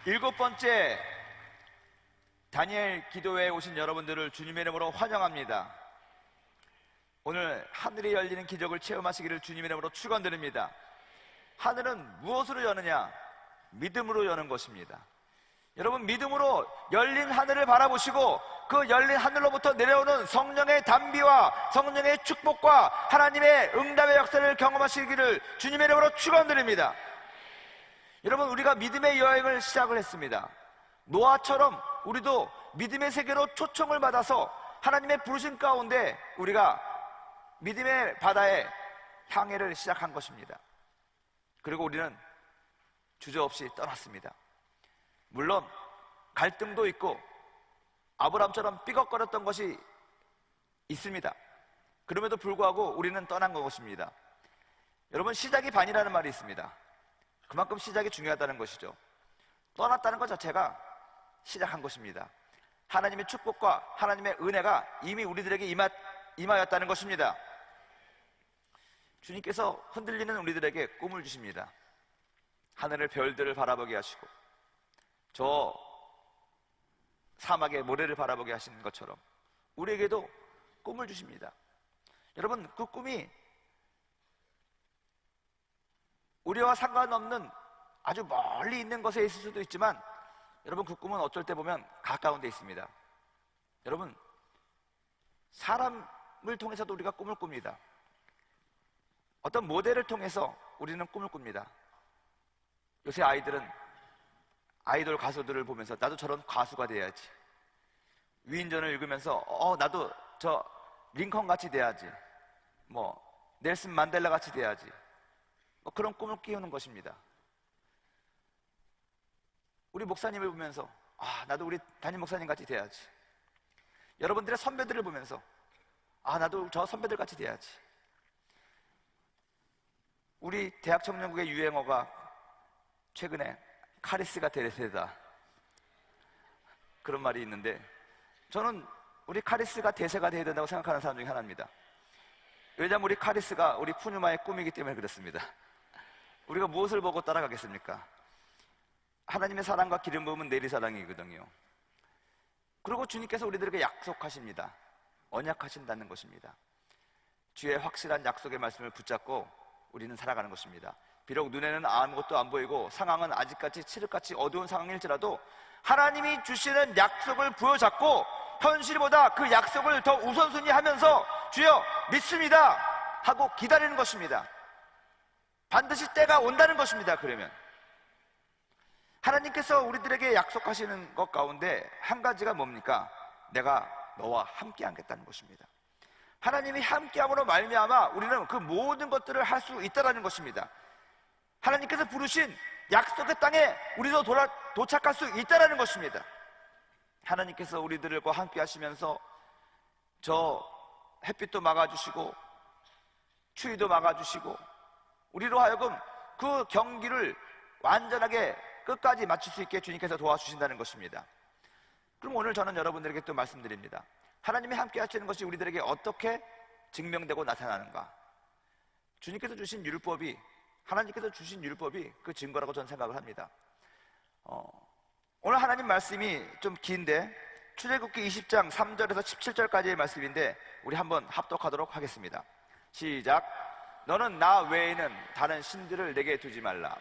7번째 다니엘 기도회에 오신 여러분들을 주님의 이름으로 환영합니다. 오늘 하늘이 열리는 기적을 체험하시기를 주님의 이름으로 축원드립니다. 하늘은 무엇으로 여느냐? 믿음으로 여는 것입니다. 여러분, 믿음으로 열린 하늘을 바라보시고 그 열린 하늘로부터 내려오는 성령의 단비와 성령의 축복과 하나님의 응답의 역사를 경험하시기를 주님의 이름으로 축원드립니다. 여러분, 우리가 믿음의 여행을 시작을 했습니다. 노아처럼 우리도 믿음의 세계로 초청을 받아서 하나님의 부르심 가운데 우리가 믿음의 바다에 향해를 시작한 것입니다. 그리고 우리는 주저없이 떠났습니다. 물론 갈등도 있고 아브라함처럼 삐걱거렸던 것이 있습니다. 그럼에도 불구하고 우리는 떠난 것입니다. 여러분, 시작이 반이라는 말이 있습니다. 그만큼 시작이 중요하다는 것이죠. 떠났다는 것 자체가 시작한 것입니다. 하나님의 축복과 하나님의 은혜가 이미 우리들에게 임하였다는 것입니다. 주님께서 흔들리는 우리들에게 꿈을 주십니다. 하늘의 별들을 바라보게 하시고 저 사막의 모래를 바라보게 하시는 것처럼 우리에게도 꿈을 주십니다. 여러분, 그 꿈이 우리와 상관없는 아주 멀리 있는 것에 있을 수도 있지만 여러분, 그 꿈은 어쩔 때 보면 가까운 데 있습니다. 여러분, 사람을 통해서도 우리가 꿈을 꿉니다. 어떤 모델을 통해서 우리는 꿈을 꿉니다. 요새 아이들은 아이돌 가수들을 보면서 나도 저런 가수가 돼야지, 위인전을 읽으면서 나도 저 링컨 같이 돼야지, 넬슨 만델라 같이 돼야지, 그런 꿈을 끼우는 것입니다. 우리 목사님을 보면서 나도 우리 담임 목사님 같이 돼야지. 여러분들의 선배들을 보면서 나도 저 선배들 같이 돼야지. 우리 대학 청년국의 유행어가 최근에 카리스가 대세다, 그런 말이 있는데 저는 우리 카리스가 대세가 되어야 된다고 생각하는 사람 중에 하나입니다. 왜냐하면 우리 카리스가 우리 푸뉴마의 꿈이기 때문에 그렇습니다. 우리가 무엇을 보고 따라가겠습니까? 하나님의 사랑과 기름 부음은 내리사랑이거든요. 그리고 주님께서 우리들에게 약속하십니다. 언약하신다는 것입니다. 주의 확실한 약속의 말씀을 붙잡고 우리는 살아가는 것입니다. 비록 눈에는 아무것도 안 보이고 상황은 아직까지 칠흑같이 어두운 상황일지라도 하나님이 주시는 약속을 부여잡고 현실보다 그 약속을 더 우선순위 하면서 주여 믿습니다 하고 기다리는 것입니다. 반드시 때가 온다는 것입니다. 그러면 하나님께서 우리들에게 약속하시는 것 가운데 한 가지가 뭡니까? 내가 너와 함께 하겠다는 것입니다. 하나님이 함께함으로 말미암아 우리는 그 모든 것들을 할 수 있다는 것입니다. 하나님께서 부르신 약속의 땅에 우리도 도착할 수 있다는 것입니다. 하나님께서 우리들과 함께 하시면서 저 햇빛도 막아주시고 추위도 막아주시고 우리로 하여금 그 경기를 완전하게 끝까지 마칠 수 있게 주님께서 도와주신다는 것입니다. 그럼 오늘 저는 여러분들에게 또 말씀드립니다. 하나님이 함께 하시는 것이 우리들에게 어떻게 증명되고 나타나는가? 주님께서 주신 율법이, 하나님께서 주신 율법이 그 증거라고 저는 생각을 합니다. 오늘 하나님 말씀이 좀 긴데 출애굽기 20장 3절에서 17절까지의 말씀인데 우리 한번 합독하도록 하겠습니다. 시작. 너는 나 외에는 다른 신들을 내게 두지 말라.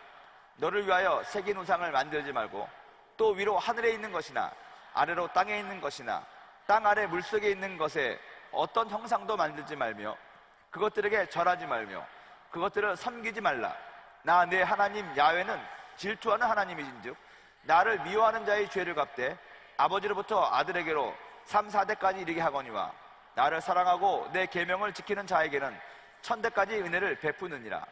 너를 위하여 새긴 우상을 만들지 말고 또 위로 하늘에 있는 것이나 아래로 땅에 있는 것이나 땅 아래 물속에 있는 것에 어떤 형상도 만들지 말며 그것들에게 절하지 말며 그것들을 섬기지 말라. 나 내 하나님 야훼는 질투하는 하나님이신즉 나를 미워하는 자의 죄를 갚되 아버지로부터 아들에게로 3, 4대까지 이르게 하거니와 나를 사랑하고 내 계명을 지키는 자에게는 1000대까지 은혜를 베푸느니라.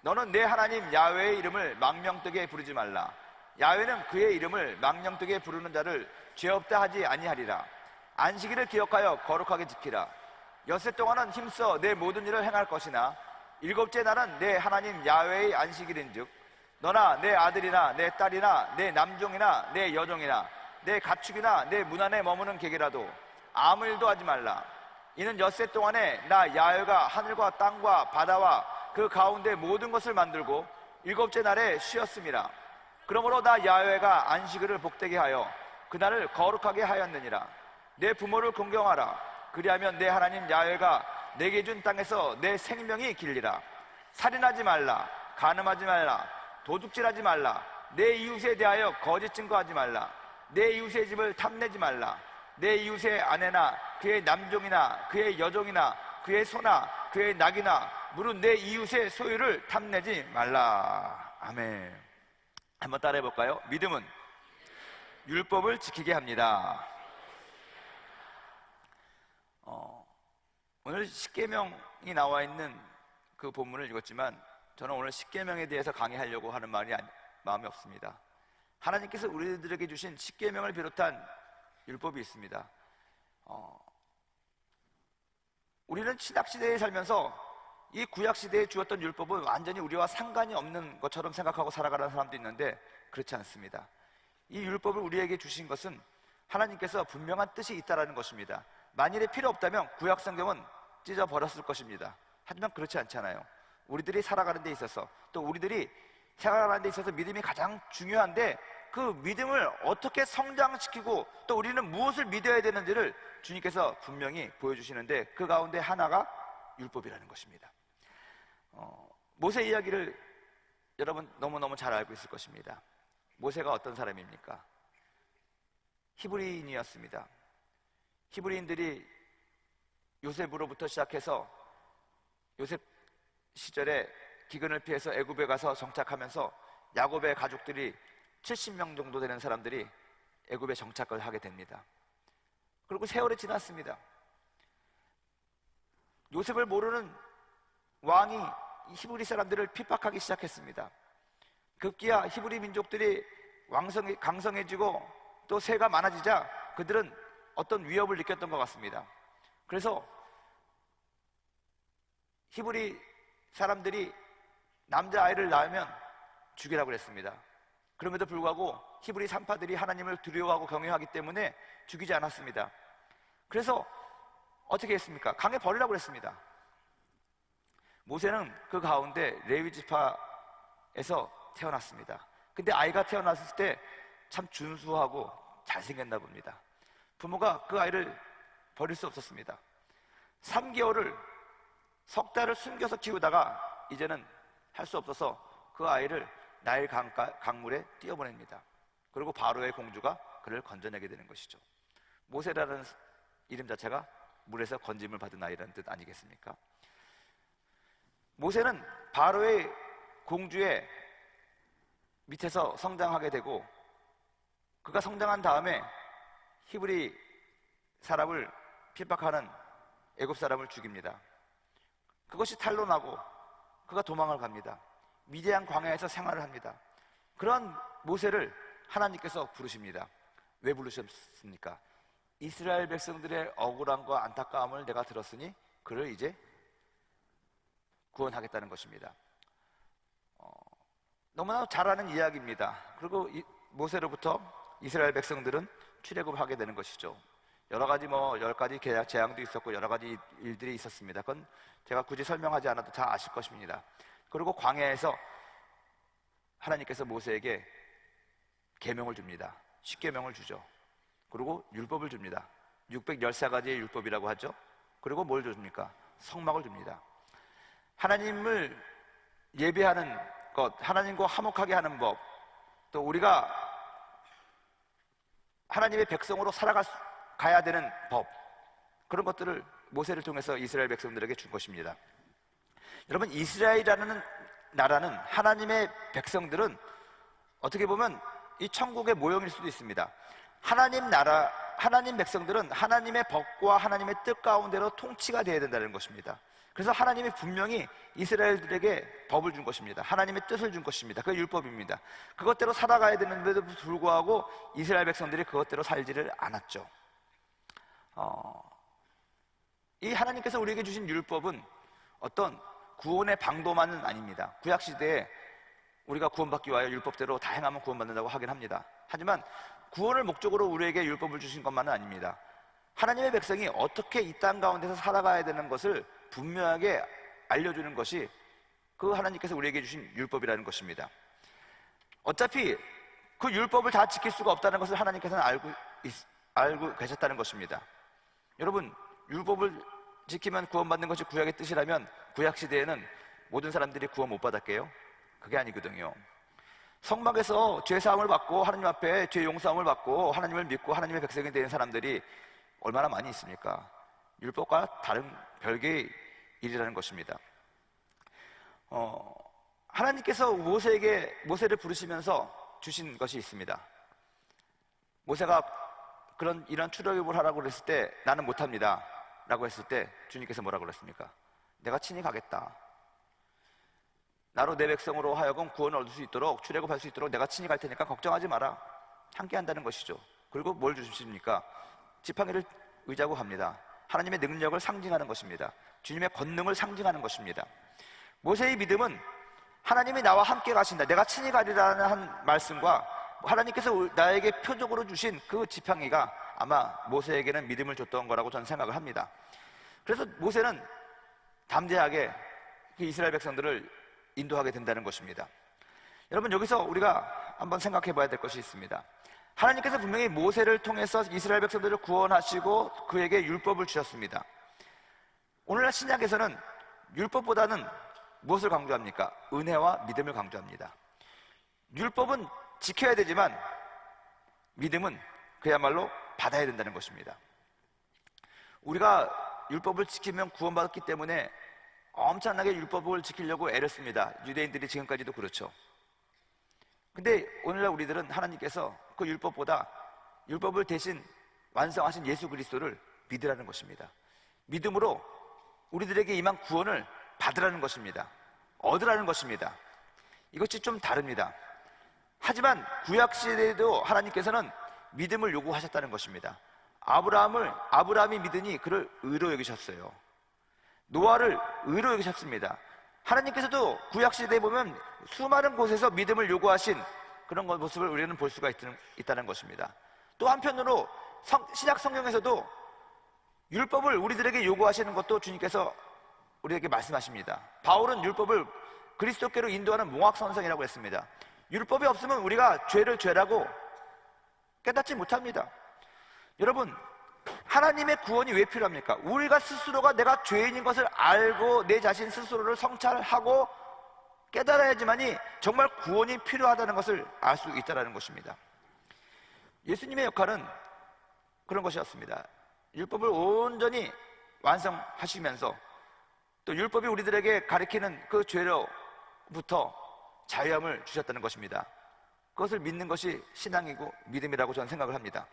너는 내 하나님 야훼의 이름을 망명되게 부르지 말라. 야훼는 그의 이름을 망명되게 부르는 자를 죄 없다 하지 아니하리라. 안식일을 기억하여 거룩하게 지키라. 엿새 동안은 힘써 내 모든 일을 행할 것이나 7째 날은 내 하나님 야훼의 안식일인즉 너나 내 아들이나 내 딸이나 내 남종이나 내 여종이나 내 가축이나 내 문 안에 머무는 객이라도 아무 일도 하지 말라. 이는 엿새 동안에 나 야훼가 하늘과 땅과 바다와 그 가운데 모든 것을 만들고 7째 날에 쉬었음이라. 그러므로 나 야훼가 안식일을 복되게 하여 그날을 거룩하게 하였느니라. 내 부모를 공경하라. 그리하면 내 하나님 야훼가 내게 준 땅에서 내 생명이 길리라. 살인하지 말라. 간음하지 말라. 도둑질하지 말라. 내 이웃에 대하여 거짓 증거하지 말라. 내 이웃의 집을 탐내지 말라. 내 이웃의 아내나 그의 남종이나 그의 여종이나 그의 소나 그의 낙이나 무릇 내 이웃의 소유를 탐내지 말라. 아멘. 한번 따라해 볼까요? 믿음은 율법을 지키게 합니다. 오늘 십계명이 나와 있는 그 본문을 읽었지만 저는 오늘 십계명에 대해서 강의하려고 하는 마음이 없습니다. 하나님께서 우리들에게 주신 십계명을 비롯한 율법이 있습니다. 우리는 신약시대에 살면서 이 구약시대에 주었던 율법은 완전히 우리와 상관이 없는 것처럼 생각하고 살아가는 사람도 있는데 그렇지 않습니다. 이 율법을 우리에게 주신 것은 하나님께서 분명한 뜻이 있다는 것입니다. 만일에 필요 없다면 구약 성경은 찢어버렸을 것입니다. 하지만 그렇지 않잖아요. 우리들이 살아가는 데 있어서, 또 우리들이 생활하는 데 있어서 믿음이 가장 중요한데 그 믿음을 어떻게 성장시키고 또 우리는 무엇을 믿어야 되는지를 주님께서 분명히 보여주시는데 그 가운데 하나가 율법이라는 것입니다. 모세 이야기를 여러분 너무너무 잘 알고 있을 것입니다. 모세가 어떤 사람입니까? 히브리인이었습니다. 히브리인들이 요셉으로부터 시작해서 요셉 시절에 기근을 피해서 애굽에 가서 정착하면서 야곱의 가족들이 70명 정도 되는 사람들이 애굽에 정착을 하게 됩니다. 그리고 세월이 지났습니다. 요셉을 모르는 왕이 히브리 사람들을 핍박하기 시작했습니다. 급기야 히브리 민족들이 강성해지고 또 새가 많아지자 그들은 어떤 위협을 느꼈던 것 같습니다. 그래서 히브리 사람들이 남자아이를 낳으면 죽이라고 그랬습니다. 그럼에도 불구하고 히브리 산파들이 하나님을 두려워하고 경외하기 때문에 죽이지 않았습니다. 그래서 어떻게 했습니까? 강에 버리라고 그랬습니다. 모세는 그 가운데 레위 지파에서 태어났습니다. 근데 아이가 태어났을 때 참 준수하고 잘생겼나 봅니다. 부모가 그 아이를 버릴 수 없었습니다. 3개월을 석 달을 숨겨서 키우다가 이제는 할 수 없어서 그 아이를 나일 강물에 띄어보냅니다. 그리고 바로의 공주가 그를 건져내게 되는 것이죠. 모세라는 이름 자체가 물에서 건짐을 받은 아이라는 뜻 아니겠습니까? 모세는 바로의 공주의 밑에서 성장하게 되고 그가 성장한 다음에 히브리 사람을 핍박하는 애굽 사람을 죽입니다. 그것이 탄로나고 그가 도망을 갑니다. 미디안 광야에서 생활을 합니다. 그런 모세를 하나님께서 부르십니다. 왜 부르셨습니까? 이스라엘 백성들의 억울함과 안타까움을 내가 들었으니 그를 이제 구원하겠다는 것입니다. 너무나 잘 아는 이야기입니다. 그리고 모세로부터 이스라엘 백성들은 출애굽을 하게 되는 것이죠. 여러 가지 10가지 재앙도 있었고 여러 가지 일들이 있었습니다. 그건 제가 굳이 설명하지 않아도 다 아실 것입니다. 그리고 광야에서 하나님께서 모세에게 계명을 줍니다. 십계명을 주죠. 그리고 율법을 줍니다. 614가지의 율법이라고 하죠. 그리고 뭘 줍니까? 성막을 줍니다. 하나님을 예배하는 것, 하나님과 화목하게 하는 법, 또 우리가 하나님의 백성으로 살아가야 되는 법, 그런 것들을 모세를 통해서 이스라엘 백성들에게 준 것입니다. 여러분, 이스라엘이라는 나라는, 하나님의 백성들은 어떻게 보면 이 천국의 모형일 수도 있습니다. 하나님 백성들은 하나님의 법과 하나님의 뜻 가운데로 통치가 되어야 된다는 것입니다. 그래서 하나님이 분명히 이스라엘들에게 법을 준 것입니다. 하나님의 뜻을 준 것입니다. 그게 율법입니다. 그것대로 살아가야 되는데도 불구하고 이스라엘 백성들이 그것대로 살지를 않았죠. 이 하나님께서 우리에게 주신 율법은 어떤 구원의 방도만은 아닙니다. 구약시대에 우리가 구원받기 위하여 율법대로 다 행하면 구원받는다고 하긴 합니다. 하지만 구원을 목적으로 우리에게 율법을 주신 것만은 아닙니다. 하나님의 백성이 어떻게 이 땅 가운데서 살아가야 되는 것을 분명하게 알려주는 것이 그 하나님께서 우리에게 주신 율법이라는 것입니다. 어차피 그 율법을 다 지킬 수가 없다는 것을 하나님께서는 알고 계셨다는 것입니다. 여러분, 율법을 지키면 구원받는 것이 구약의 뜻이라면 구약 시대에는 모든 사람들이 구원 못 받았게요? 그게 아니거든요. 성막에서 죄 사함을 받고 하나님 앞에 죄 용서함을 받고 하나님을 믿고 하나님의 백성이 되는 사람들이 얼마나 많이 있습니까? 율법과 다른 별개의 일이라는 것입니다. 하나님께서 모세를 부르시면서 주신 것이 있습니다. 모세가 이런 출애굽을 하라고 그랬을 때 나는 못합니다 라고 했을 때 주님께서 뭐라고 그랬습니까? 내가 친히 가겠다. 나로 내 백성으로 하여금 구원을 얻을 수 있도록 출애굽할 수 있도록 내가 친히 갈 테니까 걱정하지 마라. 함께 한다는 것이죠. 그리고 뭘 주십니까? 지팡이를 의자고 합니다. 하나님의 능력을 상징하는 것입니다. 주님의 권능을 상징하는 것입니다. 모세의 믿음은 하나님이 나와 함께 가신다, 내가 친히 가리라는 한 말씀과 하나님께서 나에게 표적으로 주신 그 지팡이가 아마 모세에게는 믿음을 줬던 거라고 저는 생각을 합니다. 그래서 모세는 담대하게 이스라엘 백성들을 인도하게 된다는 것입니다. 여러분, 여기서 우리가 한번 생각해 봐야 될 것이 있습니다. 하나님께서 분명히 모세를 통해서 이스라엘 백성들을 구원하시고 그에게 율법을 주셨습니다. 오늘날 신약에서는 율법보다는 무엇을 강조합니까? 은혜와 믿음을 강조합니다. 율법은 지켜야 되지만 믿음은 그야말로 받아야 된다는 것입니다. 우리가 율법을 지키면 구원받았기 때문에 엄청나게 율법을 지키려고 애를 씁니다. 유대인들이 지금까지도 그렇죠. 근데 오늘날 우리들은 하나님께서 그 율법보다 율법을 대신 완성하신 예수 그리스도를 믿으라는 것입니다. 믿음으로 우리들에게 임한 구원을 받으라는 것입니다. 얻으라는 것입니다. 이것이 좀 다릅니다. 하지만 구약시대에도 하나님께서는 믿음을 요구하셨다는 것입니다. 아브라함이 믿으니 그를 의로 여기셨어요. 노아를 의로 여기셨습니다. 하나님께서도 구약시대에 보면 수많은 곳에서 믿음을 요구하신 그런 모습을 우리는 볼 수가 있다는 것입니다. 또 한편으로 신약 성경에서도 율법을 우리들에게 요구하시는 것도 주님께서 우리에게 말씀하십니다. 바울은 율법을 그리스도께로 인도하는 몽학선생이라고 했습니다. 율법이 없으면 우리가 죄를 죄라고 깨닫지 못합니다. 여러분, 하나님의 구원이 왜 필요합니까? 우리가 스스로가 내가 죄인인 것을 알고 내 자신 스스로를 성찰하고 깨달아야지만이 정말 구원이 필요하다는 것을 알 수 있다는 것입니다. 예수님의 역할은 그런 것이었습니다. 율법을 온전히 완성하시면서 또 율법이 우리들에게 가리키는 그 죄로부터 자유함을 주셨다는 것입니다. 그것을 믿는 것이 신앙이고 믿음이라고 저는 생각을 합니다.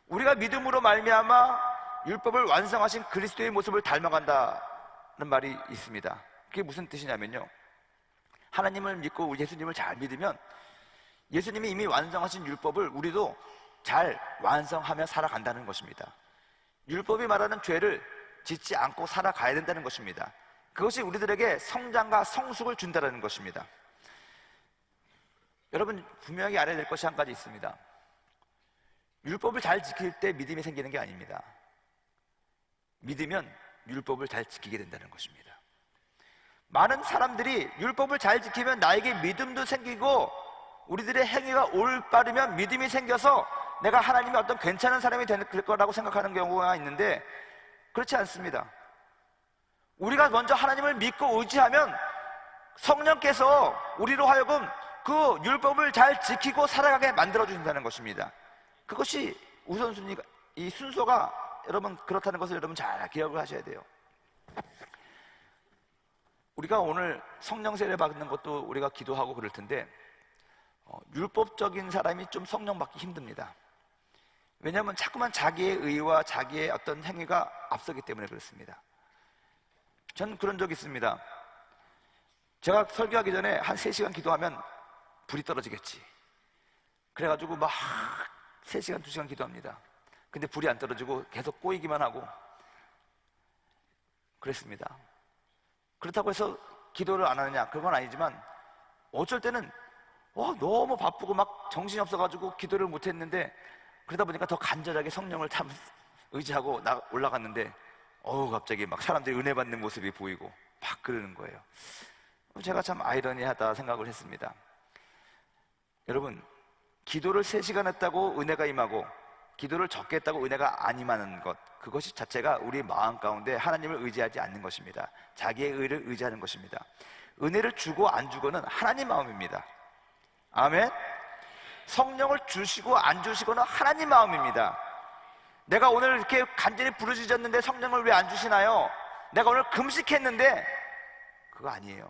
우리가 믿음으로 말미암아 율법을 완성하신 그리스도의 모습을 닮아간다는 말이 있습니다. 그게 무슨 뜻이냐면요, 하나님을 믿고 예수님을 잘 믿으면 예수님이 이미 완성하신 율법을 우리도 잘 완성하며 살아간다는 것입니다. 율법이 말하는 죄를 짓지 않고 살아가야 된다는 것입니다. 그것이 우리들에게 성장과 성숙을 준다는 것입니다. 여러분, 분명히 알아야 될 것이 한 가지 있습니다. 율법을 잘 지킬 때 믿음이 생기는 게 아닙니다. 믿으면 율법을 잘 지키게 된다는 것입니다. 많은 사람들이 율법을 잘 지키면 나에게 믿음도 생기고 우리들의 행위가 올바르면 믿음이 생겨서 내가 하나님의 어떤 괜찮은 사람이 될 거라고 생각하는 경우가 있는데 그렇지 않습니다. 우리가 먼저 하나님을 믿고 의지하면 성령께서 우리로 하여금 그 율법을 잘 지키고 살아가게 만들어주신다는 것입니다. 그것이 우선순위가, 이 순서가 여러분 그렇다는 것을 여러분 잘 기억을 하셔야 돼요. 우리가 오늘 성령 세례 받는 것도 우리가 기도하고 그럴 텐데 율법적인 사람이 좀 성령 받기 힘듭니다. 왜냐하면 자꾸만 자기의 의와 자기의 어떤 행위가 앞서기 때문에 그렇습니다. 전 그런 적이 있습니다. 제가 설교하기 전에 한 3시간 기도하면 불이 떨어지겠지, 그래가지고 막 3시간, 2시간 기도합니다. 근데 불이 안 떨어지고 계속 꼬이기만 하고 그랬습니다. 그렇다고 해서 기도를 안 하느냐? 그건 아니지만 어쩔 때는 너무 바쁘고 막 정신이 없어가지고 기도를 못했는데 그러다 보니까 더 간절하게 성령을 의지하고 올라갔는데 갑자기 막 사람들이 은혜 받는 모습이 보이고 막 그러는 거예요. 제가 참 아이러니하다 생각을 했습니다. 여러분, 기도를 3시간 했다고 은혜가 임하고 기도를 적게 했다고 은혜가 안 임하는 것, 그것이 자체가 우리 마음 가운데 하나님을 의지하지 않는 것입니다. 자기의 의를 의지하는 것입니다. 은혜를 주고 안 주고는 하나님 마음입니다. 아멘. 성령을 주시고 안 주시고는 하나님 마음입니다. 내가 오늘 이렇게 간절히 부르짖었는데 성령을 왜 안 주시나요? 내가 오늘 금식했는데, 그거 아니에요.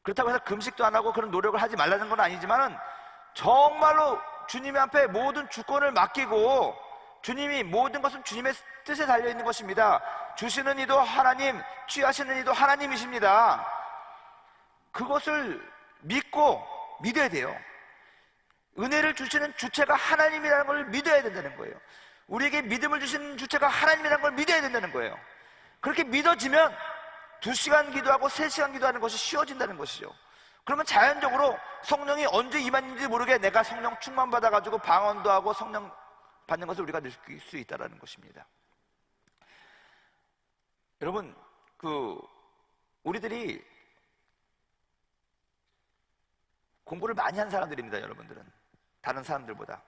그렇다고 해서 금식도 안 하고 그런 노력을 하지 말라는 건 아니지만은 정말로 주님 앞에 모든 주권을 맡기고, 주님이 모든 것은 주님의 뜻에 달려있는 것입니다. 주시는 이도 하나님, 취하시는 이도 하나님이십니다. 그것을 믿고 믿어야 돼요. 은혜를 주시는 주체가 하나님이라는 걸 믿어야 된다는 거예요. 우리에게 믿음을 주시는 주체가 하나님이라는 걸 믿어야 된다는 거예요. 그렇게 믿어지면 2시간 기도하고 3시간 기도하는 것이 쉬워진다는 것이죠. 그러면 자연적으로 성령이 언제 임하는지 모르게 내가 성령 충만 받아가지고 방언도 하고 성령 받는 것을 우리가 느낄 수 있다는 것입니다. 여러분, 우리들이 공부를 많이 한 사람들입니다. 여러분들은 다른 사람들보다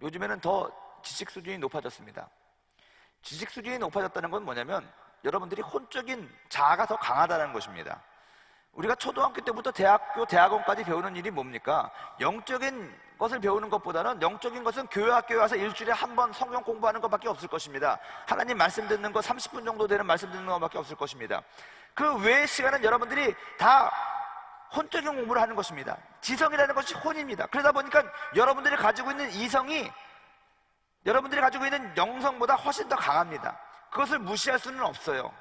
요즘에는 더 지식 수준이 높아졌습니다. 지식 수준이 높아졌다는 건 뭐냐면 여러분들이 혼적인 자아가 더 강하다는 것입니다. 우리가 초등학교 때부터 대학교, 대학원까지 배우는 일이 뭡니까? 영적인 것을 배우는 것보다는, 영적인 것은 교회 학교에 와서 일주일에 한 번 성경 공부하는 것밖에 없을 것입니다. 하나님 말씀 듣는 거 30분 정도 되는 말씀 듣는 것밖에 없을 것입니다. 그 외의 시간은 여러분들이 다 혼적인 공부를 하는 것입니다. 지성이라는 것이 혼입니다. 그러다 보니까 여러분들이 가지고 있는 이성이 여러분들이 가지고 있는 영성보다 훨씬 더 강합니다. 그것을 무시할 수는 없어요.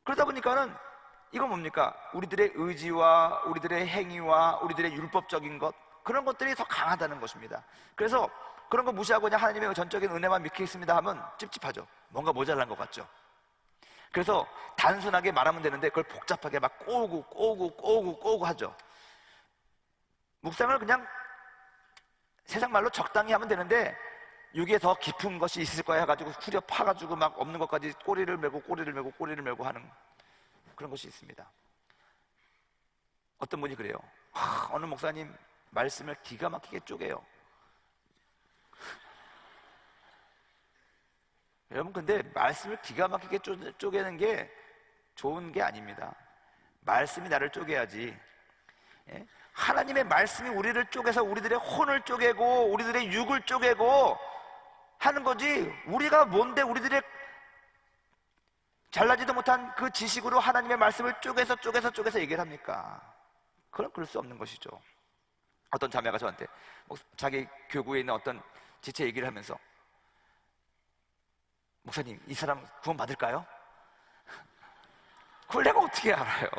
그러다 보니까는 이건 뭡니까? 우리들의 의지와 우리들의 행위와 우리들의 율법적인 것, 그런 것들이 더 강하다는 것입니다. 그래서 그런 거 무시하고 그냥 하나님의 전적인 은혜만 믿겠습니다 하면 찝찝하죠. 뭔가 모자란 것 같죠. 그래서 단순하게 말하면 되는데 그걸 복잡하게 막 꼬우고 하죠. 묵상을 그냥 세상 말로 적당히 하면 되는데 여기에 더 깊은 것이 있을 거야 해가지고 후려 파가지고 막 없는 것까지 꼬리를 메고 하는 그런 것이 있습니다. 어떤 분이 그래요. 어느 목사님 말씀을 기가 막히게 쪼개요. 여러분, 근데 말씀을 기가 막히게 쪼개는 게 좋은 게 아닙니다. 말씀이 나를 쪼개야지. 예? 하나님의 말씀이 우리를 쪼개서 우리들의 혼을 쪼개고 우리들의 육을 쪼개고 하는 거지, 우리가 뭔데 우리들의 잘나지도 못한 그 지식으로 하나님의 말씀을 쪼개서 얘기를 합니까? 그럴 수 없는 것이죠. 어떤 자매가 저한테 자기 교구에 있는 어떤 지체 얘기를 하면서, 목사님, 이 사람 구원 받을까요? 그걸 내가 어떻게 알아요?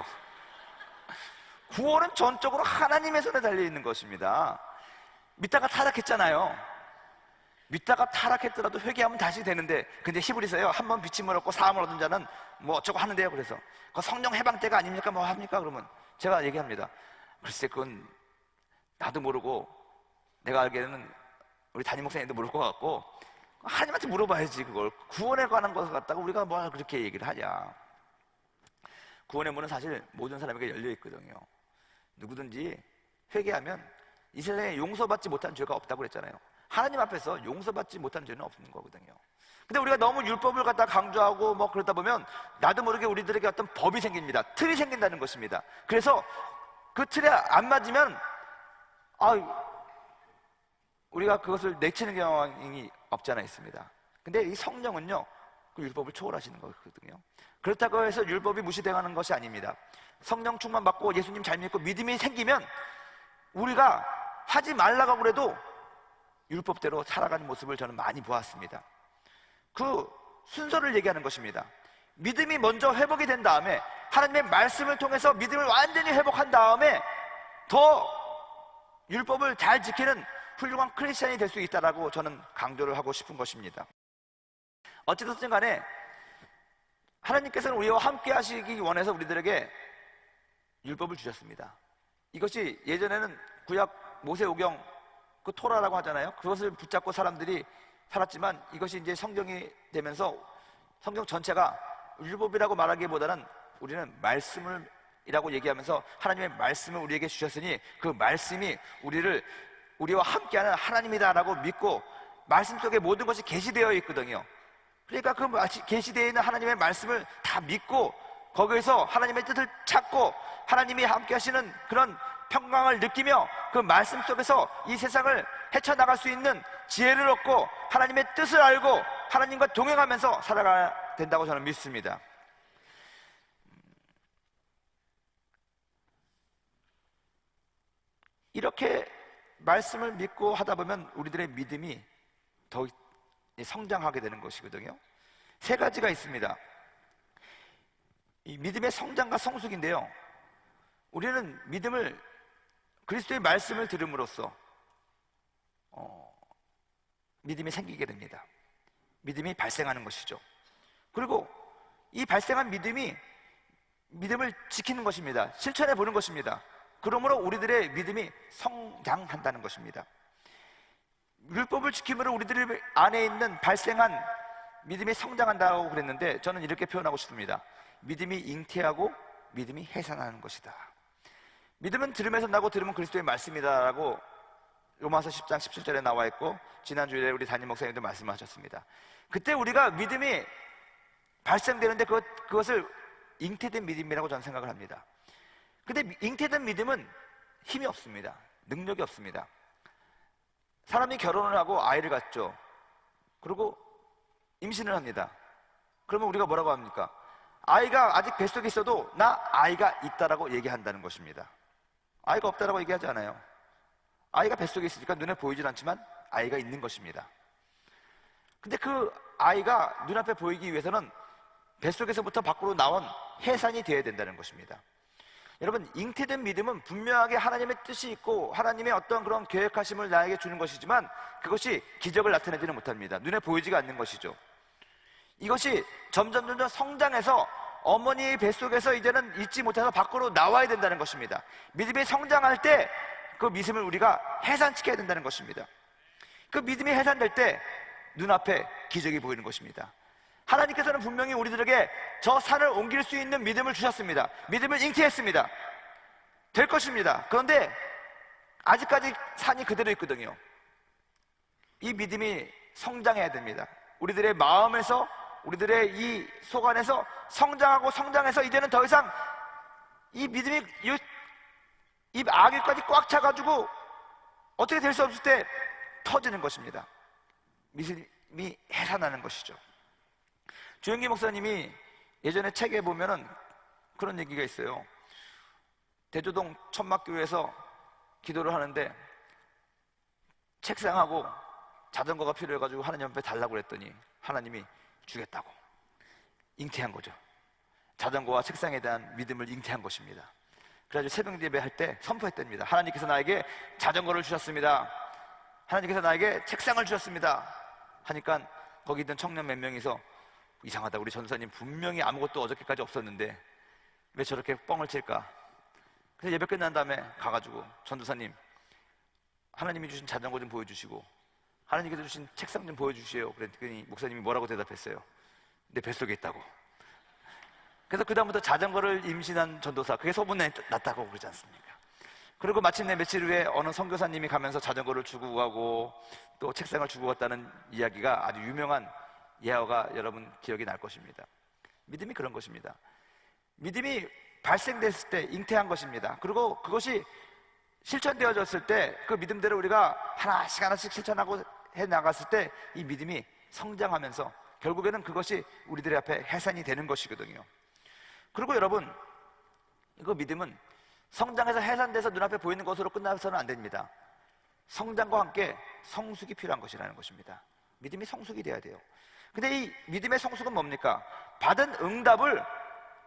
구원은 전적으로 하나님의 손에 달려있는 것입니다. 믿다가 타락했잖아요. 믿다가 타락했더라도 회개하면 다시 되는데, 근데 히브리서요, 한 번 비침을 얻고 사함을 얻은 자는 뭐 어쩌고 하는데요. 그래서 그 성령 해방 때가 아닙니까? 뭐 합니까? 그러면 제가 얘기합니다. 글쎄, 그건 나도 모르고, 내가 알기에는 우리 담임 목사님도 모를 것 같고, 하나님한테 물어봐야지. 그걸 구원에 관한 것을 갖다가 우리가 뭐 그렇게 얘기를 하냐. 구원의 문은 사실 모든 사람에게 열려 있거든요. 누구든지 회개하면 이 세상에 용서받지 못한 죄가 없다고 그랬잖아요. 하나님 앞에서 용서받지 못한 죄는 없는 거거든요. 근데 우리가 너무 율법을 갖다 강조하고 뭐 그러다 보면 나도 모르게 우리들에게 어떤 법이 생깁니다. 틀이 생긴다는 것입니다. 그래서 그 틀에 안 맞으면 우리가 그것을 내치는 경향이 없지 않아 있습니다. 근데 이 성령은요, 그 율법을 초월하시는 거거든요. 그렇다고 해서 율법이 무시되는 것이 아닙니다. 성령 충만 받고 예수님 잘 믿고 믿음이 생기면 우리가 하지 말라고 그래도 율법대로 살아가는 모습을 저는 많이 보았습니다. 그 순서를 얘기하는 것입니다. 믿음이 먼저 회복이 된 다음에 하나님의 말씀을 통해서 믿음을 완전히 회복한 다음에 더 율법을 잘 지키는 훌륭한 크리스찬이 될 수 있다라고 저는 강조를 하고 싶은 것입니다. 어찌됐든 간에 하나님께서는 우리와 함께 하시기 원해서 우리들에게 율법을 주셨습니다. 이것이 예전에는 구약 모세오경 그 토라라고 하잖아요. 그것을 붙잡고 사람들이 살았지만 이것이 이제 성경이 되면서 성경 전체가 율법이라고 말하기보다는 우리는 말씀을 이라고 얘기하면서 하나님의 말씀을 우리에게 주셨으니 그 말씀이 우리와 함께하는 하나님이다라고 믿고 말씀 속에 모든 것이 계시되어 있거든요. 그러니까 그 계시되어 있는 하나님의 말씀을 다 믿고 거기에서 하나님의 뜻을 찾고 하나님이 함께 하시는 그런 평강을 느끼며 그 말씀 속에서 이 세상을 헤쳐나갈 수 있는 지혜를 얻고 하나님의 뜻을 알고 하나님과 동행하면서 살아가야 된다고 저는 믿습니다. 이렇게 말씀을 믿고 하다 보면 우리들의 믿음이 더 성장하게 되는 것이거든요. 세 가지가 있습니다. 이 믿음의 성장과 성숙인데요, 우리는 믿음을 그리스도의 말씀을 들음으로써 믿음이 생기게 됩니다. 믿음이 발생하는 것이죠. 그리고 이 발생한 믿음을 지키는 것입니다. 실천해 보는 것입니다. 그러므로 우리들의 믿음이 성장한다는 것입니다. 율법을 지킴으로 우리들 안에 있는 발생한 믿음이 성장한다고 그랬는데 저는 이렇게 표현하고 싶습니다. 믿음이 잉태하고 믿음이 해산하는 것이다. 믿음은 들음에서 나고 들음은 그리스도의 말씀이다라고 로마서 10장 17절에 나와 있고 지난주에 우리 담임 목사님도 말씀하셨습니다. 그때 우리가 믿음이 발생되는데 그것을 잉태된 믿음이라고 저는 생각을 합니다. 근데 잉태된 믿음은 힘이 없습니다. 능력이 없습니다. 사람이 결혼을 하고 아이를 갖죠. 그리고 임신을 합니다. 그러면 우리가 뭐라고 합니까? 아이가 아직 뱃속에 있어도 나 아이가 있다라고 얘기한다는 것입니다. 아이가 없다라고 얘기하지 않아요. 아이가 뱃속에 있으니까 눈에 보이진 않지만 아이가 있는 것입니다. 근데 그 아이가 눈앞에 보이기 위해서는 뱃속에서부터 밖으로 나온 해산이 되어야 된다는 것입니다. 여러분, 잉태된 믿음은 분명하게 하나님의 뜻이 있고 하나님의 어떤 그런 계획하심을 나에게 주는 것이지만 그것이 기적을 나타내지는 못합니다. 눈에 보이지가 않는 것이죠. 이것이 점점 성장해서 어머니의 뱃속에서 이제는 잊지 못해서 밖으로 나와야 된다는 것입니다. 믿음이 성장할 때 그 믿음을 우리가 해산시켜야 된다는 것입니다. 그 믿음이 해산될 때 눈앞에 기적이 보이는 것입니다. 하나님께서는 분명히 우리들에게 저 산을 옮길 수 있는 믿음을 주셨습니다. 믿음을 잉태했습니다. 될 것입니다. 그런데 아직까지 산이 그대로 있거든요. 이 믿음이 성장해야 됩니다. 우리들의 마음에서, 우리들의 이 속 안에서 성장해서 이제는 더 이상 이 믿음이 이 아귀까지 꽉 차가지고 어떻게 될 수 없을 때 터지는 것입니다. 믿음이 해산하는 것이죠. 주영기 목사님이 예전에 책에 보면은 그런 얘기가 있어요. 대조동 천막교회에서 기도를 하는데 책상하고 자전거가 필요해가지고 하나님 앞에 달라고 그랬더니 하나님이 주겠다고 잉태한 거죠. 자전거와 책상에 대한 믿음을 잉태한 것입니다. 그래가지고 새벽 예배할 때 선포했답니다. 하나님께서 나에게 자전거를 주셨습니다. 하나님께서 나에게 책상을 주셨습니다. 하니까 거기 있던 청년 몇 명이서 이상하다, 우리 전도사님 분명히 아무것도 어저께까지 없었는데 왜 저렇게 뻥을 칠까? 그래서 예배 끝난 다음에 가가지고 전도사님, 하나님이 주신 자전거 좀 보여주시고 하나님께서 주신 책상 좀 보여주시오. 그랬더니 목사님이 뭐라고 대답했어요? 내 뱃속에 있다고. 그래서 그 다음부터 자전거를 임신한 전도사, 그게 소문났다고 그러지 않습니까? 그리고 마침내 며칠 후에 어느 선교사님이 가면서 자전거를 주고 가고 또 책상을 주고 갔다는 이야기가 아주 유명한 예화가 여러분 기억이 날 것입니다. 믿음이 그런 것입니다. 믿음이 발생됐을 때 잉태한 것입니다. 그리고 그것이 실천되어졌을 때 그 믿음대로 우리가 하나씩 실천하고 해나갔을 때 이 믿음이 성장하면서 결국에는 그것이 우리들 앞에 해산이 되는 것이거든요. 그리고 여러분, 그 믿음은 성장해서 해산돼서 눈앞에 보이는 것으로 끝나서는 안 됩니다. 성장과 함께 성숙이 필요한 것이라는 것입니다. 믿음이 성숙이 돼야 돼요. 근데 이 믿음의 성숙은 뭡니까? 받은 응답을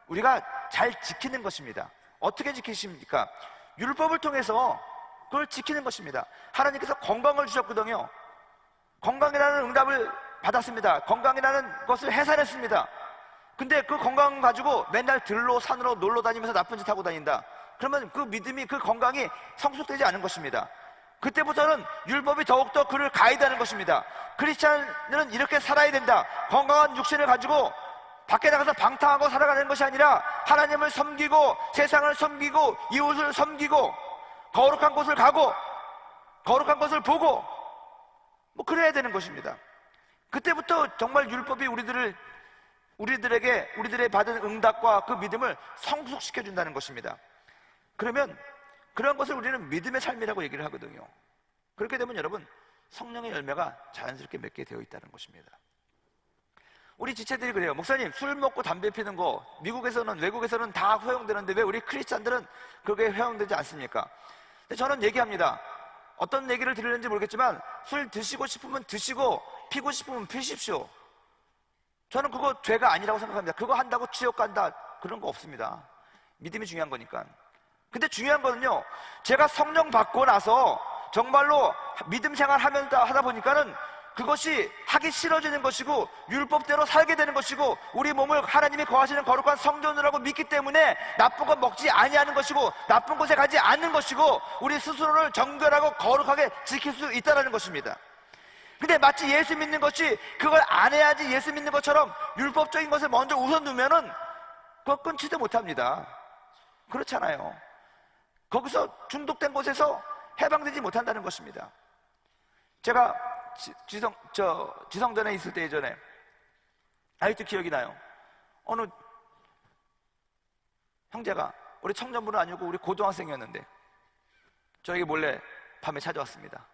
우리가 잘 지키는 것입니다. 어떻게 지키십니까? 율법을 통해서 그걸 지키는 것입니다. 하나님께서 건강을 주셨거든요. 건강이라는 응답을 받았습니다. 건강이라는 것을 해산했습니다. 근데 그 건강 가지고 맨날 들로 산으로 놀러 다니면서 나쁜 짓 하고 다닌다. 그러면 그 믿음이, 그 건강이 성숙되지 않은 것입니다. 그때부터는 율법이 더욱더 그를 가이드하는 것입니다. 크리스찬은 이렇게 살아야 된다. 건강한 육신을 가지고 밖에 나가서 방탕하고 살아가는 것이 아니라 하나님을 섬기고 세상을 섬기고 이웃을 섬기고 거룩한 곳을 가고 거룩한 것을 보고 뭐 그래야 되는 것입니다. 그때부터 정말 율법이 우리들의 받은 응답과 그 믿음을 성숙시켜 준다는 것입니다. 그러면 그런 것을 우리는 믿음의 삶이라고 얘기를 하거든요. 그렇게 되면 여러분, 성령의 열매가 자연스럽게 맺게 되어 있다는 것입니다. 우리 지체들이 그래요. 목사님, 술 먹고 담배 피는 거 미국에서는, 외국에서는 다 허용되는데 왜 우리 크리스찬들은 그게 허용되지 않습니까? 근데 저는 얘기합니다. 어떤 얘기를 들으는지 모르겠지만 술 드시고 싶으면 드시고 피고 싶으면 피십시오. 저는 그거 죄가 아니라고 생각합니다. 그거 한다고 지옥 간다, 그런 거 없습니다. 믿음이 중요한 거니까. 근데 중요한 거는요, 제가 성령 받고 나서 정말로 믿음 생활 하다 보니까는 그것이 하기 싫어지는 것이고 율법대로 살게 되는 것이고 우리 몸을 하나님이 거하시는 거룩한 성전이라고 믿기 때문에 나쁜 거 먹지 아니하는 것이고 나쁜 곳에 가지 않는 것이고 우리 스스로를 정결하고 거룩하게 지킬 수 있다는 것입니다. 근데 마치 예수 믿는 것이 그걸 안 해야지 예수 믿는 것처럼 율법적인 것을 먼저 우선 두면은 그거 끊지도 못합니다. 그렇잖아요. 거기서 중독된 곳에서 해방되지 못한다는 것입니다. 제가 지성전에 있을 때 예전에 아직도 기억이 나요. 어느 형제가, 우리 청년부는 아니고 우리 고등학생이었는데 저에게 몰래 밤에 찾아왔습니다.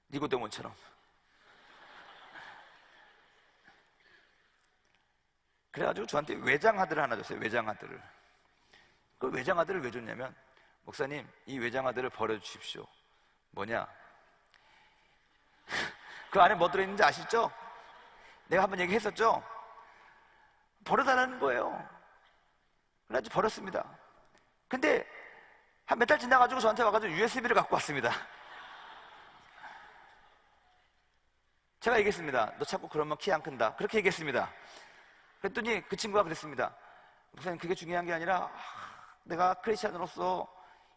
니고데몬처럼. 그래가지고 저한테 외장하드를 하나 줬어요. 외장하드를. 그 외장하드를 왜 줬냐면, 목사님, 이 외장하드를 버려주십시오. 뭐냐? 그 안에 뭐 들어있는지 아시죠? 내가 한번 얘기했었죠? 버려달라는 거예요. 그래가지고 버렸습니다. 근데 한 몇 달 지나가지고 저한테 와가지고 USB를 갖고 왔습니다. 제가 얘기했습니다. 너 자꾸 그러면 키 안 큰다. 그렇게 얘기했습니다. 그랬더니 그 친구가 그랬습니다. 목사님, 그게 중요한 게 아니라 내가 크리스찬으로서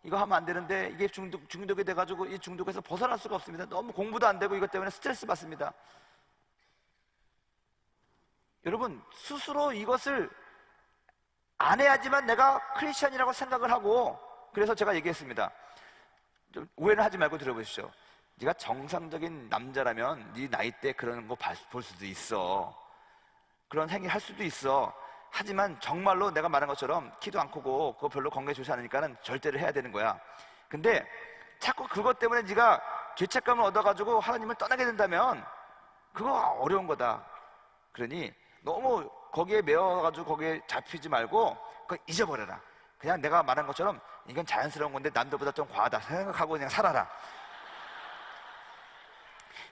이거 하면 안 되는데 이게 중독이 돼가지고 이 중독에서 벗어날 수가 없습니다. 너무 공부도 안 되고 이것 때문에 스트레스 받습니다. 여러분, 스스로 이것을 안 해야지만 내가 크리스찬이라고 생각을 하고, 그래서 제가 얘기했습니다. 좀 오해는 하지 말고 들어보십시오. 네가 정상적인 남자라면 네 나이 때 그런 거 볼 수도 있어. 그런 행위 할 수도 있어. 하지만 정말로 내가 말한 것처럼 키도 안 크고 그거 별로 건강에 좋지 않으니까는 절대로 해야 되는 거야. 근데 자꾸 그것 때문에 네가 죄책감을 얻어가지고 하나님을 떠나게 된다면 그거 어려운 거다. 그러니 너무 거기에 매워가지고 거기에 잡히지 말고 그거 잊어버려라. 그냥 내가 말한 것처럼 이건 자연스러운 건데 남들보다 좀 과하다 생각하고 그냥 살아라.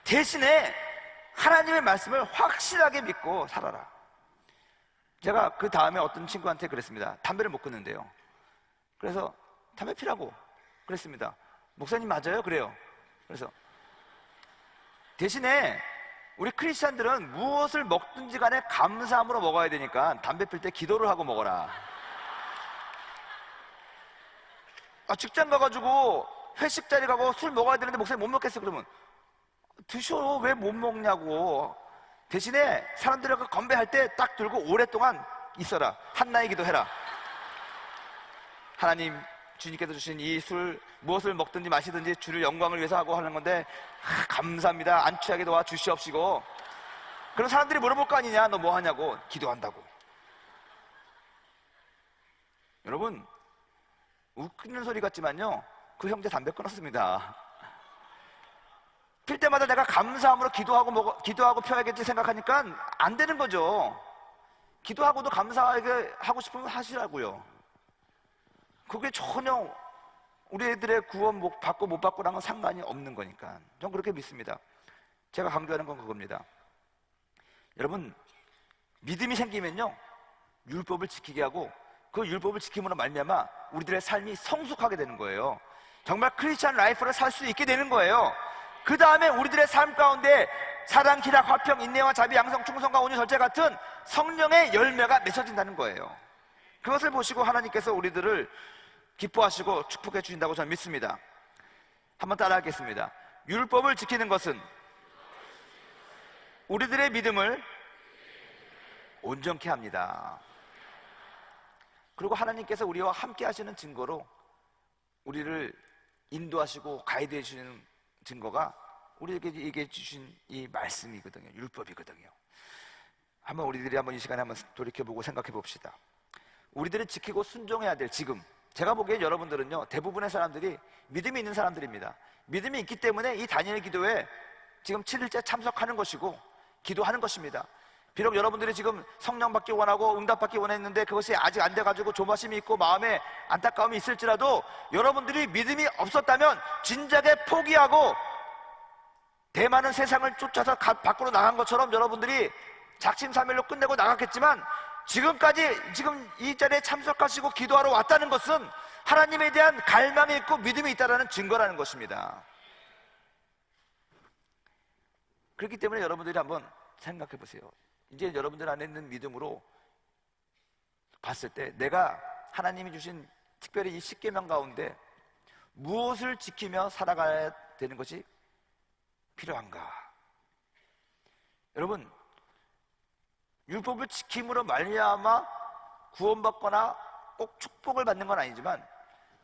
대신에 하나님의 말씀을 확실하게 믿고 살아라. 제가 그 다음에 어떤 친구한테 그랬습니다. 담배를 못 끊는데요. 그래서 담배 피라고 그랬습니다. 목사님 맞아요? 그래요. 그래서 대신에 우리 크리스찬들은 무엇을 먹든지 간에 감사함으로 먹어야 되니까 담배 필 때 기도를 하고 먹어라. 직장 가가지고 회식 자리 가고 술 먹어야 되는데 목사님 못 먹겠어. 그러면 드셔. 왜 못 먹냐고. 대신에 사람들하고 건배할 때 딱 들고 오랫동안 있어라. 한나의 기도해라. 하나님, 주님께서 주신 이 술 무엇을 먹든지 마시든지 주를 영광을 위해서 하고 하는 건데 감사합니다. 안 취하게 도와 주시옵시고. 그럼 사람들이 물어볼 거 아니냐. 너 뭐 하냐고. 기도한다고. 여러분, 웃기는 소리 같지만요, 그 형제 담배 끊었습니다. 필 때마다 내가 감사함으로 기도하고 펴야겠지 생각하니까 안 되는 거죠. 기도하고도 감사하게 하고 싶으면 하시라고요. 그게 전혀 우리 애들의 구원 받고 못 받고랑은 상관이 없는 거니까. 전 그렇게 믿습니다. 제가 강조하는 건 그겁니다. 여러분, 믿음이 생기면요, 율법을 지키게 하고 그 율법을 지킴으로 말미암아 우리들의 삶이 성숙하게 되는 거예요. 정말 크리스찬 라이프를 살 수 있게 되는 거예요. 그 다음에 우리들의 삶 가운데 사랑, 희락, 화평, 인내와 자비, 양성, 충성과 온유, 절제 같은 성령의 열매가 맺혀진다는 거예요. 그것을 보시고 하나님께서 우리들을 기뻐하시고 축복해 주신다고 저는 믿습니다. 한번 따라하겠습니다. 율법을 지키는 것은 우리들의 믿음을 온전케 합니다. 그리고 하나님께서 우리와 함께 하시는 증거로 우리를 인도하시고 가이드해 주시는 증거가 우리에게 얘기해 주신 이 말씀이거든요. 율법이거든요. 한번 우리들이 한번 이 시간에 한번 돌이켜보고 생각해 봅시다. 우리들이 지키고 순종해야 될 지금, 제가 보기엔 여러분들은요 대부분의 사람들이 믿음이 있는 사람들입니다. 믿음이 있기 때문에 이 다니엘 기도에 지금 7일째 참석하는 것이고 기도하는 것입니다. 비록 여러분들이 지금 성령 받기 원하고 응답 받기 원했는데 그것이 아직 안 돼가지고 조바심이 있고 마음에 안타까움이 있을지라도 여러분들이 믿음이 없었다면 진작에 포기하고 대많은 세상을 쫓아서 밖으로 나간 것처럼 여러분들이 작심삼일로 끝내고 나갔겠지만 지금까지 지금 이 자리에 참석하시고 기도하러 왔다는 것은 하나님에 대한 갈망이 있고 믿음이 있다는 증거라는 것입니다. 그렇기 때문에 여러분들이 한번 생각해 보세요. 이제 여러분들 안에 있는 믿음으로 봤을 때 내가 하나님이 주신 특별히 이 10계명 가운데 무엇을 지키며 살아가야 되는 것이 필요한가? 여러분, 율법을 지킴으로 말미암아 구원받거나 꼭 축복을 받는 건 아니지만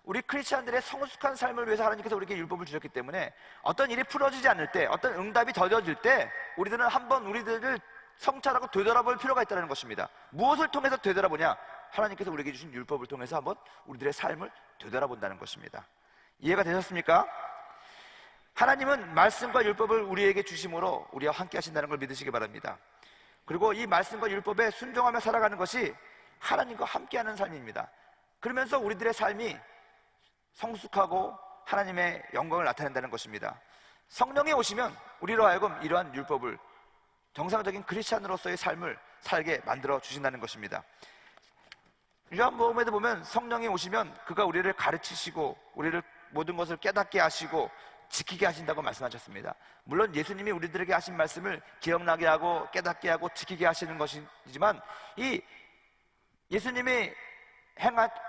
우리 크리스찬들의 성숙한 삶을 위해서 하나님께서 우리에게 율법을 주셨기 때문에 어떤 일이 풀어지지 않을 때, 어떤 응답이 더뎌질 때 우리들은 한번 우리들을 성찰하고 되돌아볼 필요가 있다는 것입니다. 무엇을 통해서 되돌아보냐? 하나님께서 우리에게 주신 율법을 통해서 한번 우리들의 삶을 되돌아본다는 것입니다. 이해가 되셨습니까? 하나님은 말씀과 율법을 우리에게 주심으로 우리와 함께 하신다는 걸 믿으시기 바랍니다. 그리고 이 말씀과 율법에 순종하며 살아가는 것이 하나님과 함께하는 삶입니다. 그러면서 우리들의 삶이 성숙하고 하나님의 영광을 나타낸다는 것입니다. 성령이 오시면 우리로 하여금 이러한 율법을 정상적인 크리스찬으로서의 삶을 살게 만들어 주신다는 것입니다. 요한복음에도 보면 성령이 오시면 그가 우리를 가르치시고 우리를 모든 것을 깨닫게 하시고 지키게 하신다고 말씀하셨습니다. 물론 예수님이 우리들에게 하신 말씀을 기억나게 하고 깨닫게 하고 지키게 하시는 것이지만 이 예수님이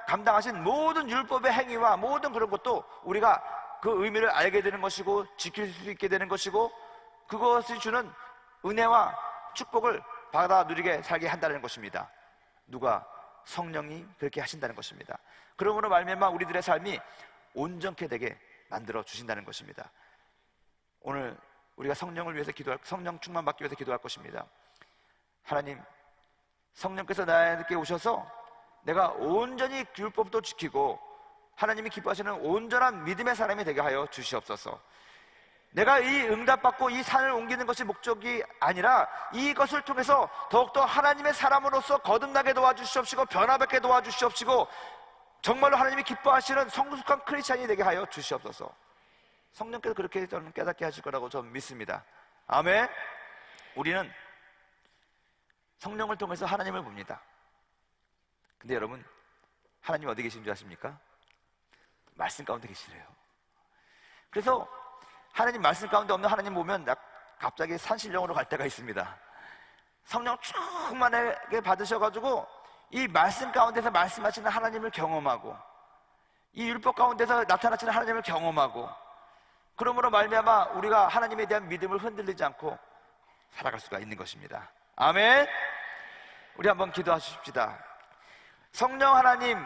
감당하신 모든 율법의 행위와 모든 그런 것도 우리가 그 의미를 알게 되는 것이고 지킬 수 있게 되는 것이고 그것이 주는 은혜와 축복을 받아 누리게 살게 한다는 것입니다. 누가? 성령이 그렇게 하신다는 것입니다. 그러므로 말미암아 우리들의 삶이 온전케 되게 만들어 주신다는 것입니다. 오늘 우리가 성령을 위해서 성령 충만 받기 위해서 기도할 것입니다. 하나님, 성령께서 나에게 오셔서 내가 온전히 율법도 지키고 하나님이 기뻐하시는 온전한 믿음의 사람이 되게 하여 주시옵소서. 내가 이 응답받고 이 산을 옮기는 것이 목적이 아니라 이것을 통해서 더욱더 하나님의 사람으로서 거듭나게 도와주시옵시고 변화받게 도와주시옵시고 정말로 하나님이 기뻐하시는 성숙한 크리스찬이 되게 하여 주시옵소서. 성령께서 그렇게 저는 깨닫게 하실 거라고 저는 믿습니다. 아멘. 우리는 성령을 통해서 하나님을 봅니다. 근데 여러분, 하나님 어디 계신 줄 아십니까? 말씀 가운데 계시래요. 그래서 하나님 말씀 가운데 없는 하나님 보면 갑자기 산신령으로 갈 때가 있습니다. 성령 충만하게 받으셔가지고 이 말씀 가운데서 말씀하시는 하나님을 경험하고 이 율법 가운데서 나타나시는 하나님을 경험하고 그러므로 말미암아 우리가 하나님에 대한 믿음을 흔들리지 않고 살아갈 수가 있는 것입니다. 아멘. 우리 한번 기도하십시다. 성령 하나님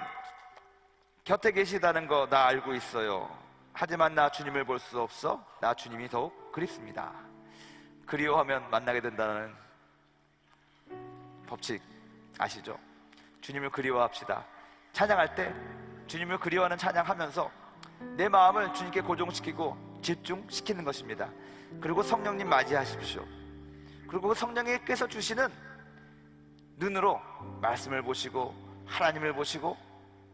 곁에 계시다는 거 나 알고 있어요. 하지만 나 주님을 볼 수 없어. 나 주님이 더욱 그립습니다. 그리워하면 만나게 된다는 법칙 아시죠? 주님을 그리워합시다. 찬양할 때 주님을 그리워하는 찬양하면서 내 마음을 주님께 고정시키고 집중시키는 것입니다. 그리고 성령님 맞이하십시오. 그리고 그 성령님께서 주시는 눈으로 말씀을 보시고 하나님을 보시고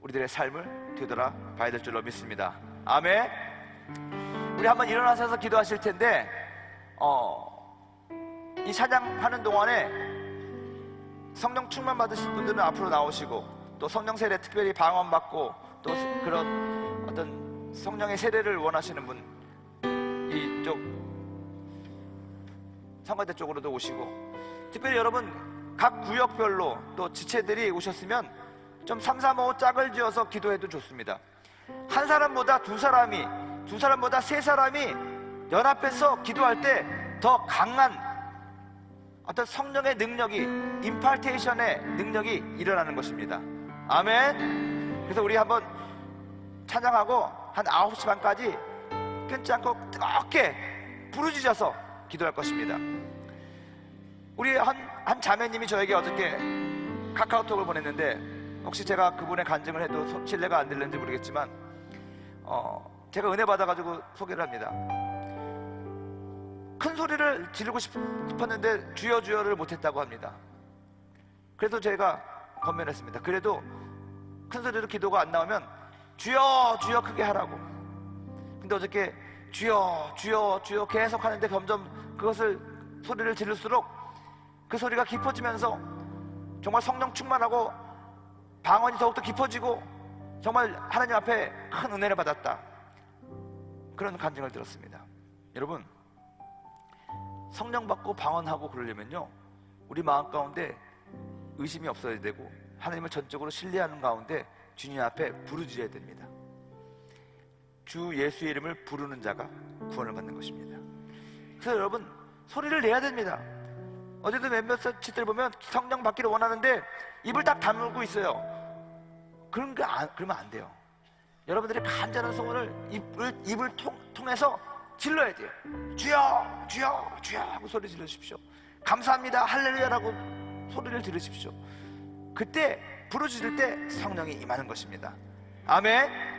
우리들의 삶을 되돌아 봐야 될 줄로 믿습니다. 아멘. 우리 한번 일어나셔서 기도하실 텐데 이 찬양하는 동안에 성령 충만 받으신 분들은 앞으로 나오시고 또 성령 세례 특별히 방언받고 또 그런 어떤 성령의 세례를 원하시는 분 이쪽 성가대 쪽으로도 오시고 특별히 여러분 각 구역별로 또 지체들이 오셨으면 좀 3, 4, 5 짝을 지어서 기도해도 좋습니다. 한 사람보다 두 사람보다 세 사람이 연합해서 기도할 때 더 강한 어떤 성령의 능력이, 임파테이션의 능력이 일어나는 것입니다. 아멘. 그래서 우리 한번 찬양하고 한 9시 반까지 끊지 않고 뜨겁게 부르짖어서 기도할 것입니다. 우리 한 자매님이 저에게 어저께 카카오톡을 보냈는데, 혹시 제가 그분의 간증을 해도 신뢰가 안 될는지 모르겠지만 제가 은혜 받아가지고 소개를 합니다. 큰 소리를 지르고 싶었는데 주여 주여를 못했다고 합니다. 그래서 제가 권면했습니다. 그래도 큰 소리로 기도가 안 나오면 주여 주여 크게 하라고. 근데 어저께 주여 주여 주여 계속 하는데 점점 그것을 소리를 지를수록 그 소리가 깊어지면서 정말 성령 충만하고 방언이 더욱더 깊어지고 정말 하나님 앞에 큰 은혜를 받았다, 그런 간증을 들었습니다. 여러분, 성령 받고 방언하고 그러려면요, 우리 마음 가운데 의심이 없어야 되고 하나님을 전적으로 신뢰하는 가운데 주님 앞에 부르짖어야 됩니다. 주 예수의 이름을 부르는 자가 구원을 받는 것입니다. 그래서 여러분, 소리를 내야 됩니다. 어제도 몇몇 지들 보면 성령 받기를 원하는데 입을 딱 다물고 있어요. 그러면 안 돼요. 여러분들이 간절한 소원을 입을 통해서 질러야 돼요. 주여 주여 주여 하고 소리 지르십시오. 감사합니다 할렐루야라고 소리를 지르십시오. 그때 부르짖을 때 성령이 임하는 것입니다. 아멘.